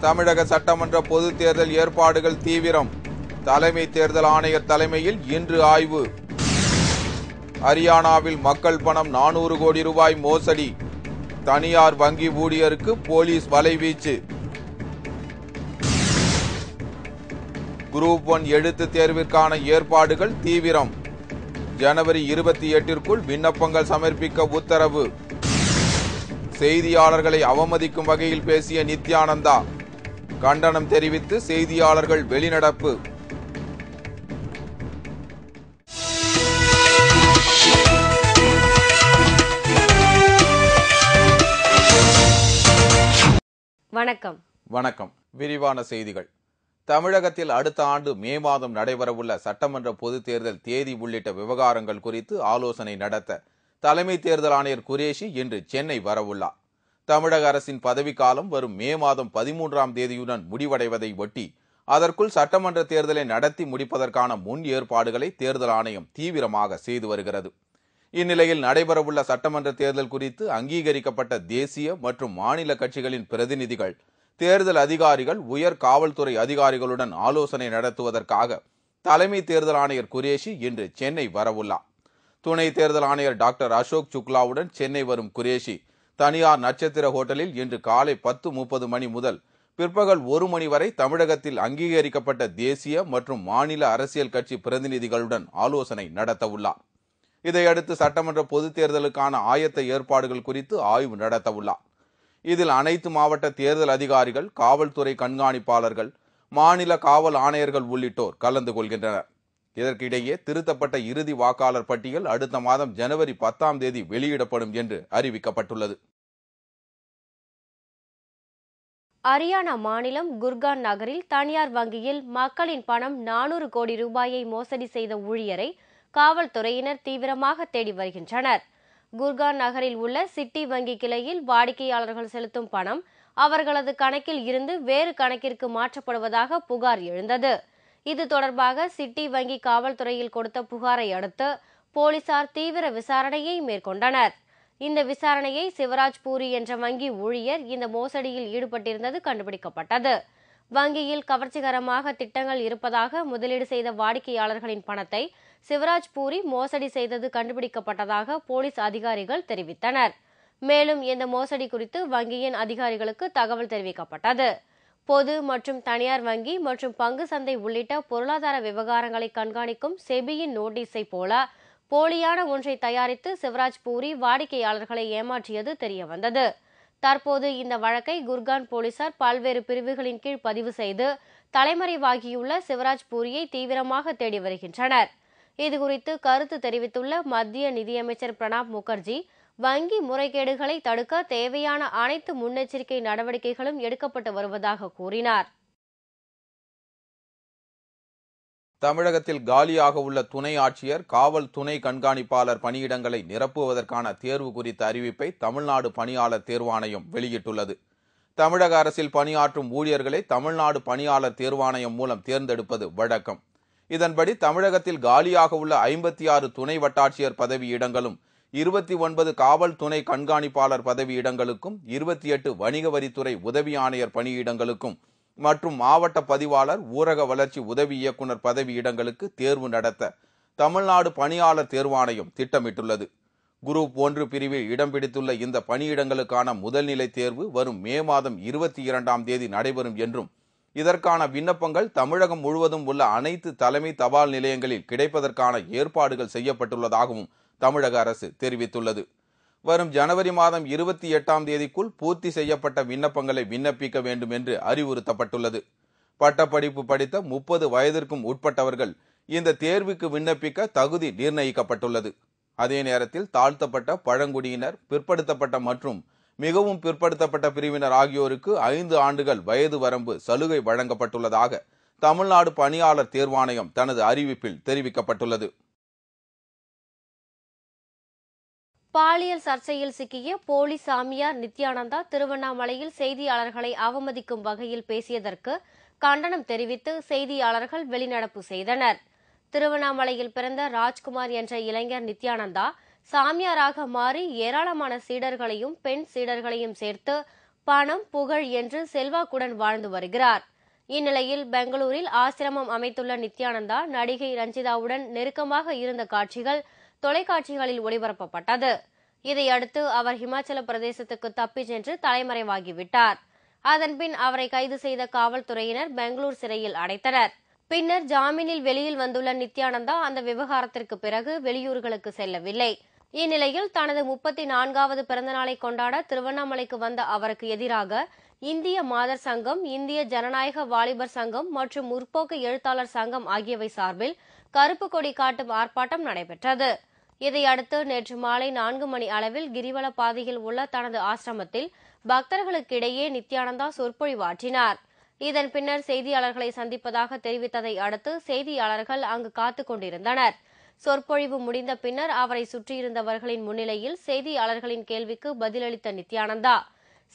தமிழக சட்டமன்ற பொதுத் தேர்தல் ஏற்பாடுகள் தீவிரம். தலைமை தேர்தல் ஆணையர் தலைமையில் இன்று ஆய்வு. ஹரியானாவில் மக்கள் பணம் 400 கோடி ரூபாய் மோசடி. தனியார் வங்கி ஊழியருக்கு போலீஸ் வலைவீச்சு. குரூப் 1 எழுத்து தேர்விற்கான ஏற்பாடுகள் தீவிரம். ஜனவரி 28ற்குள் விண்ணப்பங்கள் சமர்ப்பிக்க உத்தரவு. செய்தியாளர்களை அவமதிக்கும் வகையில் பேசிய நித்யானந்தா. கண்டனம் தெரிவித்து செய்தியாளர்கள் வெளிநடப்பு. வணக்கம். விரிவான செய்திகள். தமிழகத்தில் அடுத்த ஆண்டு மே மாதம் நடைபெறவுள்ள சட்டமன்ற பொதுத் தேர்தல் தேதி உள்ளிட்ட விவகாரங்கள் குறித்து ஆலோசனை நடத்த தலைமை தேர்தல் ஆணையர் குரேஷி இன்று சென்னை வரவுள்ளார். தமிழக அரசின் பதவிக்காலம் வரும் மே மாதம் 13ஆம் தேதியுடன் முடிவடைவதை ஒட்டி அதற்குள் சட்டமன்ற தேர்தலை நடத்தி முடிப்பதற்கான முன் ஏற்பாடுகளை தேர்தல் ஆணையம் தீவிரமாக செய்து வருகிறது. இந்நிலையில் நடைபெறவுள்ள சட்டமன்ற தேர்தல் குறித்து அங்கீகரிக்கப்பட்ட தேசிய மற்றும் மாநில கட்சிகளின் பிரதிநிதிகள், தேர்தல் அதிகாரிகள், உயர் காவல்துறை அதிகாரிகளுடன் ஆலோசனை நடத்துவதற்காக தலைமை தேர்தல் ஆணையர் குரேஷி இன்று சென்னை வரவுள்ளார். துணை தேர்தல் ஆணையர் டாக்டர் அசோக் சுக்லாவுடன் சென்னை வரும் குரேஷி தனியார் நட்சத்திர ஹோட்டலில் இன்று காலை 10:30 மணி முதல் பிற்பகல் 1 மணி வரை தமிழகத்தில் அங்கீகரிக்கப்பட்ட தேசிய மற்றும் மாநில அரசியல் கட்சி பிரதிநிதிகளுடன் ஆலோசனை நடத்தவுள்ளார். இதையடுத்து சட்டமன்ற பொதுத் தேர்தலுக்கான ஆயத்த ஏற்பாடுகள் குறித்து ஆய்வு நடத்தவுள்ளார். இதில் அனைத்து மாவட்ட தேர்தல் அதிகாரிகள், காவல்துறை கண்காணிப்பாளர்கள், மாநில காவல் ஆணையர்கள் உள்ளிட்டோர் கலந்து கொள்கின்றனர். இதற்கிடையே திருத்தப்பட்ட இறுதி வாக்காளர் பட்டியல் அடுத்த மாதம் ஜனவரி 10ஆம் தேதி வெளியிடப்படும் என்று அறிவிக்கப்பட்டுள்ளது. ஹரியானா மாநிலம் குர்கான் நகரில் தனியார் வங்கியில் மக்களின் பணம் 400 கோடி ரூபாயை மோசடி செய்த ஊழியரை காவல்துறையினர் தீவிரமாக தேடி வருகின்றனர். குர்கான் நகரில் உள்ள சிட்டி வங்கி கிளையில் வாடிக்கையாளர்கள் செலுத்தும் பணம் அவர்களது கணக்கில் இருந்து வேறு கணக்கிற்கு மாற்றப்படுவதாக புகார் எழுந்தது. இது தொடர்பாக சிட்டி வங்கி காவல்துறையில் கொடுத்த புகாரை அடுத்து போலீசார் தீவிர விசாரணையை மேற்கொண்டனர். இந்த விசாரணையை சிவராஜ் பூரி என்ற வங்கி ஊழியர் இந்த மோசடியில் ஈடுபட்டிருந்தது கண்டுபிடிக்கப்பட்டது. வங்கியில் கவர்ச்சிகரமாக திட்டங்கள் இருப்பதாக முதலீடு செய்த வாடிக்கையாளர்களின் பணத்தை சிவராஜ் பூரி மோசடி செய்தது கண்டுபிடிக்கப்பட்டதாக போலீஸ் அதிகாரிகள் தெரிவித்தனர். மேலும் இந்த மோசடி குறித்து வங்கியின் அதிகாரிகளுக்கு தகவல் தெரிவிக்கப்பட்டது. பொது மற்றும் தனியார் வங்கி மற்றும் பங்கு சந்தை உள்ளிட்ட பொருளாதார விவகாரங்களை கண்காணிக்கும் செபியின் நோட்டீஸை போல போலியான ஒன்றை தயாரித்து சிவராஜ் பூரி வாடிக்கையாளர்களை ஏமாற்றியது தெரியவந்தது. தற்போது இந்த வழக்கை குர்கான் போலீசார் பல்வேறு பிரிவுகளின் கீழ் பதிவு செய்து தலைமறைவாகியுள்ள சிவராஜ் பூரியை தீவிரமாக தேடி வருகின்றனர். இதுகுறித்து கருத்து தெரிவித்துள்ள மத்திய நிதியமைச்சர் பிரணாப் முகர்ஜி, வங்கி முறைகேடுகளை தடுக்க தேவையான அனைத்து முன்னெச்சரிக்கை நடவடிக்கைகளும் எடுக்கப்பட்டு வருவதாக கூறினார். தமிழகத்தில் காலியாக உள்ள துணை ஆட்சியர், காவல் துணை கண்காணிப்பாளர் பணியிடங்களை நிரப்புவதற்கான தேர்வு குறித்த அறிவிப்பை தமிழ்நாடு பணியாளர் தேர்வாணையம் வெளியிட்டுள்ளது. தமிழக அரசில் பணியாற்றும் ஊழியர்களை தமிழ்நாடு பணியாளர் தேர்வாணையம் மூலம் தேர்ந்தெடுப்பது வழக்கம். இதன்படி தமிழகத்தில் காலியாக உள்ள 56 துணை வட்டாட்சியர் பதவியிடங்களும், 29 காவல் துணை கண்காணிப்பாளர் பதவியிடங்களுக்கும், 28 வணிக வரித்துறை உதவி ஆணையர் பணியிடங்களுக்கும் மற்றும் மாவட்ட பதிவாளர், ஊரக வளர்ச்சி உதவி இயக்குநர் பதவியிடங்களுக்கு தேர்வு நடத்த தமிழ்நாடு பணியாளர் தேர்வாணையம் திட்டமிட்டுள்ளது. குரூப் 1 பிரிவில் இடம் பிடித்துள்ள இந்த பணியிடங்களுக்கான முதல்நிலை தேர்வு வரும் மே மாதம் 22ஆம் தேதி நடைபெறும் என்றும், இதற்கான விண்ணப்பங்கள் தமிழகம் முழுவதும் உள்ள அனைத்து தலைமை தபால் நிலையங்களில் கிடைப்பதற்கான ஏற்பாடுகள் செய்யப்பட்டுள்ளதாகவும் தமிழக அரசு தெரிவித்துள்ளது. வரும் ஜனவரி மாதம் 28ஆம் தேதிக்குள் பூர்த்தி செய்யப்பட்ட விண்ணப்பங்களை விண்ணப்பிக்க வேண்டும் என்று அறிவுறுத்தப்பட்டுள்ளது. பட்டப்படிப்பு படித்த 30 வயதிற்கும் உட்பட்டவர்கள் இந்த தேர்வுக்கு விண்ணப்பிக்க தகுதி நிர்ணயிக்கப்பட்டுள்ளது. அதே நேரத்தில் தாழ்த்தப்பட்ட, பழங்குடியினர், பிற்படுத்தப்பட்ட மற்றும் மிகவும் பிற்படுத்தப்பட்ட பிரிவினர் ஆகியோருக்கு 5 ஆண்டுகள் வயது வரம்பு சலுகை வழங்கப்பட்டுள்ளதாக தமிழ்நாடு பணியாளர் தேர்வாணையம் தனது அறிவிப்பில் தெரிவிக்கப்பட்டுள்ளது. பாலியல் சர்ச்சையில் சிக்கிய போலி சாமியார் நித்யானந்தா திருவண்ணாமலையில் செய்தியாளர்களை அவமதிக்கும் வகையில் பேசியதற்கு கண்டனம் தெரிவித்து செய்தியாளர்கள் வெளிநடப்பு செய்தனர். திருவண்ணாமலையில் பிறந்த ராஜ்குமார் என்ற இளைஞர் நித்யானந்தா சாமியாராக மாறி ஏராளமான சீடர்களையும் பெண் சீடர்களையும் சேர்த்து பணம், புகழ் என்று செல்வாக்குடன் வாழ்ந்து வருகிறார். இந்நிலையில் பெங்களூரில் ஆசிரமம் அமைத்துள்ள நித்யானந்தா நடிகை ரஞ்சிதாவுடன் நெருக்கமாக இருந்த காட்சிகள் தொலைக்காட்சிகளில் ஒளிபரப்பப்பட்டது. இதையடுத்து அவர் இமாச்சல பிரதேசத்துக்கு தப்பி சென்று தலைமறைவாகிவிட்டார். அதன்பின் அவரை கைது செய்த காவல்துறையினர் பெங்களூர் சிறையில் அடைத்தனர். பின்னர் ஜாமீனில் வெளியில் வந்துள்ள நித்யானந்தா அந்த விவகாரத்திற்கு பிறகு வெளியூர்களுக்கு செல்லவில்லை. இந்நிலையில் தனது 34வது பிறந்தநாளை கொண்டாட திருவண்ணாமலைக்கு வந்த அவருக்கு எதிராக இந்திய மாதர் சங்கம், இந்திய ஜனநாயக வாலிபர் சங்கம் மற்றும் முற்போக்கு எழுத்தாளர் சங்கம் ஆகியவை சார்பில் கருப்பு கொடி காட்டும் ஆர்ப்பாட்டம் நடைபெற்றது. இதையடுத்து நேற்று மாலை 4 மணி அளவில் கிரிவல பாதையில் உள்ள தனது ஆசிரமத்தில் பக்தர்களுக்கிடையே நித்யானந்தா சொற்பொழிவாற்றினார். இதன் பின்னர் செய்தியாளர்களை சந்திப்பதாக தெரிவித்ததை அடுத்து செய்தியாளர்கள் அங்கு காத்துக் கொண்டிருந்தனர். சொற்பொழிவு முடிந்த பின்னர் அவரை சுற்றியிருந்தவர்களின் முன்னிலையில் செய்தியாளர்களின் கேள்விக்கு பதிலளித்த நித்யானந்தா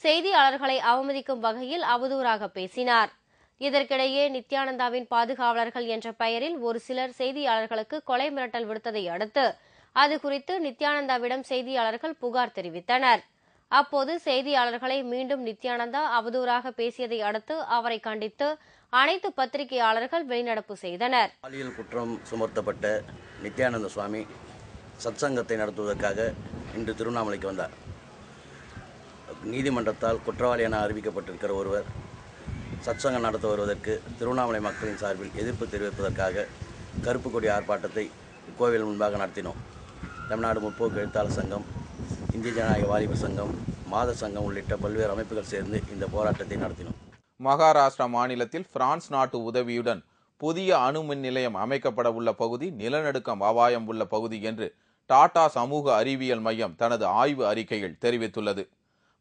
செய்தியாளர்களை அவமதிக்கும் வகையில் அவதூறாக பேசினார். இதற்கிடையே நித்யானந்தாவின் பாதுகாவலர்கள் என்ற பெயரில் ஒரு சிலர் செய்தியாளர்களுக்கு கொலை மிரட்டல் விடுத்ததை அடுத்து அது குறித்து நித்யானந்தாவிடம் செய்தியாளர்கள் புகார் தெரிவித்தனர். அப்போது செய்தியாளர்களை மீண்டும் நித்யானந்தா அவதூறாக பேசியதை அடுத்து அவரை கண்டித்து அனைத்து பத்திரிகையாளர்கள் வெளிநடப்பு செய்தனர். பாலியல் குற்றம் சுமத்தப்பட்ட நித்யானந்த சுவாமி சத்சங்கத்தை நடத்துவதற்காக இன்று திருவண்ணாமலைக்கு வந்தார். நீதிமன்றத்தால் குற்றவாளி என அறிவிக்கப்பட்டிருக்கிற ஒருவர் சத்சங்கம் நடத்த வருவதற்கு திருவண்ணாமலை மக்களின் சார்பில் எதிர்ப்பு தெரிவிப்பதற்காக கருப்பு கொடி ஆர்ப்பாட்டத்தை கோவில் முன்பாக நடத்தினோம். தமிழ்நாடு முற்போக்கு எழுத்தாளர் சங்கம், இந்திய ஜனநாயக வாலிபர் சங்கம், மாதர் சங்கம் உள்ளிட்ட பல்வேறு அமைப்புகள் சேர்ந்து இந்த போராட்டத்தை நடத்தினோம். மகாராஷ்டிரா மாநிலத்தில் பிரான்ஸ் நாட்டு உதவியுடன் புதிய அணு மின் நிலையம் அமைக்கப்பட உள்ள பகுதி நிலநடுக்கம் அபாயம் உள்ள பகுதி என்று டாடா சமூக அறிவியல் மையம் தனது ஆய்வு அறிக்கையில் தெரிவித்துள்ளது.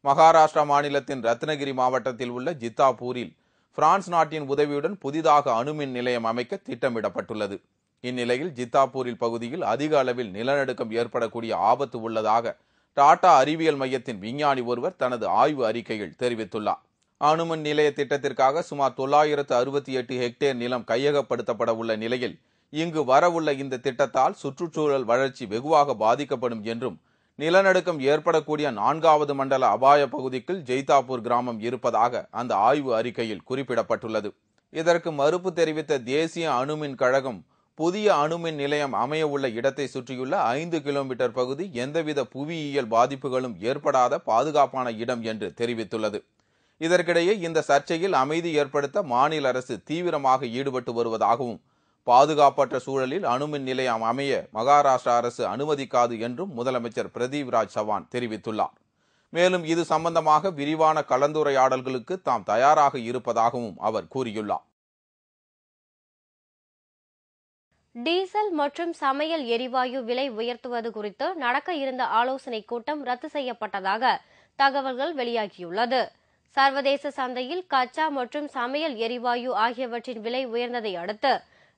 மகாராஷ்டிரா மாநிலத்தின் ரத்னகிரி மாவட்டத்தில் உள்ள ஜித்தாப்பூரில் பிரான்ஸ் நாட்டின் உதவியுடன் புதிதாக அணுமின் நிலையம் அமைக்க திட்டமிடப்பட்டுள்ளது. இந்நிலையில் ஜித்தாப்பூரில் பகுதியில் அதிக அளவில் நிலநடுக்கம் ஏற்படக்கூடிய ஆபத்து உள்ளதாக டாடா அறிவியல் மையத்தின் விஞ்ஞானி ஒருவர் தனது ஆய்வு அறிக்கையில் தெரிவித்துள்ளார். அணுமின் நிலைய திட்டத்திற்காக சுமார் 968 ஹெக்டேர் நிலம் கையகப்படுத்தப்பட உள்ள நிலையில் இங்கு வரவுள்ள இந்த திட்டத்தால் சுற்றுச்சூழல் வளர்ச்சி வெகுவாக பாதிக்கப்படும் என்றும் நிலநடுக்கம் ஏற்படக்கூடிய 4வது மண்டல அபாய பகுதிக்குள் ஜெய்தாப்பூர் கிராமம் இருப்பதாக அந்த ஆய்வு அறிக்கையில் குறிப்பிடப்பட்டுள்ளது. இதற்கு மறுப்பு தெரிவித்த தேசிய அணுமின் கழகம் புதிய அணுமின் நிலையம் அமைய உள்ள இடத்தை சுற்றியுள்ள 5 கிலோமீட்டர் பகுதி எந்தவித புவியியல் பாதிப்புகளும் ஏற்படாத பாதுகாப்பான இடம் என்று தெரிவித்துள்ளது. இதற்கிடையே இந்த சர்ச்சையில் அமைதி ஏற்படுத்த மாநில அரசு தீவிரமாக ஈடுபட்டு வருவதாகவும் பாதுகாப்பற்ற சூழலில் அணுமின் நிலையம் அமைய மகாராஷ்டிரா அரசு அனுமதிக்காது என்றும் முதலமைச்சர் பிரதீப்ராஜ் சவான் தெரிவித்துள்ளார். மேலும் இது சம்பந்தமாக விரிவான கலந்துரையாடல்களுக்கு தாம் தயாராக இருப்பதாகவும் அவர் கூறியுள்ளார். டீசல் மற்றும் சமையல் எரிவாயு விலை உயர்த்துவது குறித்து நடக்க இருந்த ஆலோசனைக் கூட்டம் ரத்து செய்யப்பட்டதாக தகவல்கள் வெளியாகியுள்ளது. சர்வதேச சந்தையில் கச்சா மற்றும் சமையல் எரிவாயு ஆகியவற்றின் விலை உயர்ந்ததை அடுத்து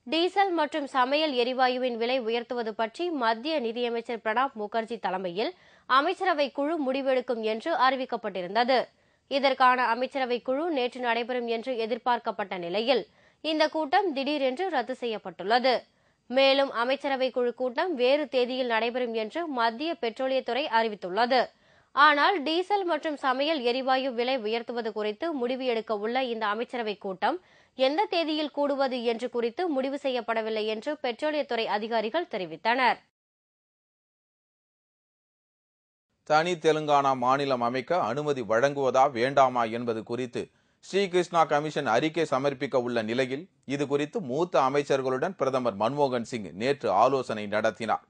டீசல் மற்றும் சமையல் எரிவாயுவின் விலை உயர்த்துவது பற்றி மத்திய நிதியமைச்சர் பிரணாப் முகர்ஜி தலைமையில் அமைச்சரவை குழு முடிவெடுக்கும் என்று அறிவிக்கப்பட்டிருந்தது. இதற்கான அமைச்சரவை குழு நேற்று நடைபெறும் என்று எதிர்பார்க்கப்பட்ட நிலையில் இந்த கூட்டம் திடீரென்று ரத்து செய்யப்பட்டுள்ளது. மேலும் அமைச்சரவை குழு கூட்டம் வேறு தேதியில் நடைபெறும் என்று மத்திய பெட்ரோலியத்துறை அறிவித்துள்ளது. ஆனால் டீசல் மற்றும் சமையல் எரிவாயு விலை உயர்த்துவது குறித்து முடிவு எடுக்க உள்ள இந்த அமைச்சரவை கூட்டம் எந்த தேதியில் கூடுவது என்று குறித்து முடிவு செய்யப்படவில்லை என்று பெட்ரோலியத்துறை அதிகாரிகள் தெரிவித்தனர். தனி தெலுங்கானா மாநிலம் அமைக்க அனுமதி வழங்குவதா வேண்டாமா என்பது குறித்து ஸ்ரீகிருஷ்ணா கமிஷன் அறிக்கை சமர்ப்பிக்க உள்ள நிலையில் இது குறித்து மூத்த அமைச்சர்களுடன் பிரதமர் மன்மோகன் சிங் நேற்று ஆலோசனை நடத்தினார்.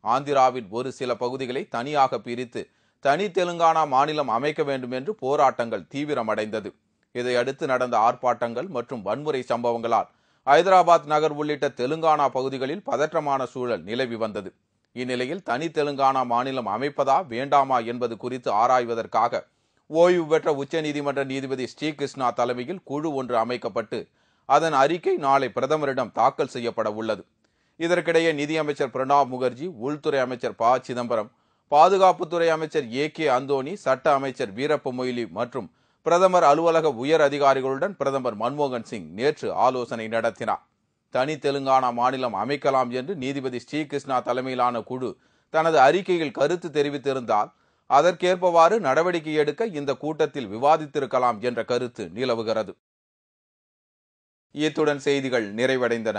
ஆந்திராவின் ஒரு சில பகுதிகளை தனியாக பிரித்து தனி தெலுங்கானா மாநிலம் அமைக்க வேண்டும் என்று போராட்டங்கள் தீவிரமடைந்தது. இதையடுத்து நடந்த ஆர்ப்பாட்டங்கள் மற்றும் வன்முறை சம்பவங்களால் ஐதராபாத் நகர் உள்ளிட்ட தெலுங்கானா பகுதிகளில் பதற்றமான சூழல் நிலவி வந்தது. இந்நிலையில் தனி தெலுங்கானா மாநிலம் அமைப்பதா வேண்டாமா என்பது குறித்து ஆராய்வதற்காக ஓய்வு பெற்ற உச்சநீதிமன்ற நீதிபதி ஸ்ரீகிருஷ்ணா தலைமையில் குழு ஒன்று அமைக்கப்பட்டு அதன் அறிக்கை நாளை பிரதமரிடம் தாக்கல் செய்யப்பட உள்ளது. இதற்கிடையே நிதியமைச்சர் பிரணாப் முகர்ஜி, உள்துறை அமைச்சர் ப. சிதம்பரம், பாதுகாப்புத்துறை அமைச்சர் ஏ.கே. அந்தோணி, சட்ட அமைச்சர் வீரப்ப மொய்லி மற்றும் பிரதமர் அலுவலக உயர் அதிகாரிகளுடன் பிரதமர் மன்மோகன் சிங் நேற்று ஆலோசனை நடத்தினார். தனி தெலுங்கானா மாநிலம் அமைக்கலாம் என்று நீதிபதி ஸ்ரீகிருஷ்ணா தலைமையிலான குழு தனது அறிக்கையில் கருத்து தெரிவித்திருந்தால் அதற்கேற்பவாறு நடவடிக்கை எடுக்க இந்த கூட்டத்தில் விவாதித்திருக்கலாம் என்ற கருத்து நிலவுகிறது. இத்துடன் செய்திகள் நிறைவடைந்தன.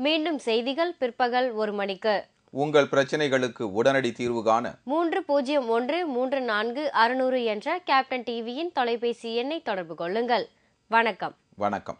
மீண்டும் செய்திகள் பிற்பகல் 1 மணிக்கு. உங்கள் பிரச்சனைகளுக்கு உடனடி தீர்வு காண 30134600 என்ற கேப்டன் டிவியின் தொலைபேசி எண்ணை தொடர்பு கொள்ளுங்கள். வணக்கம். வணக்கம்.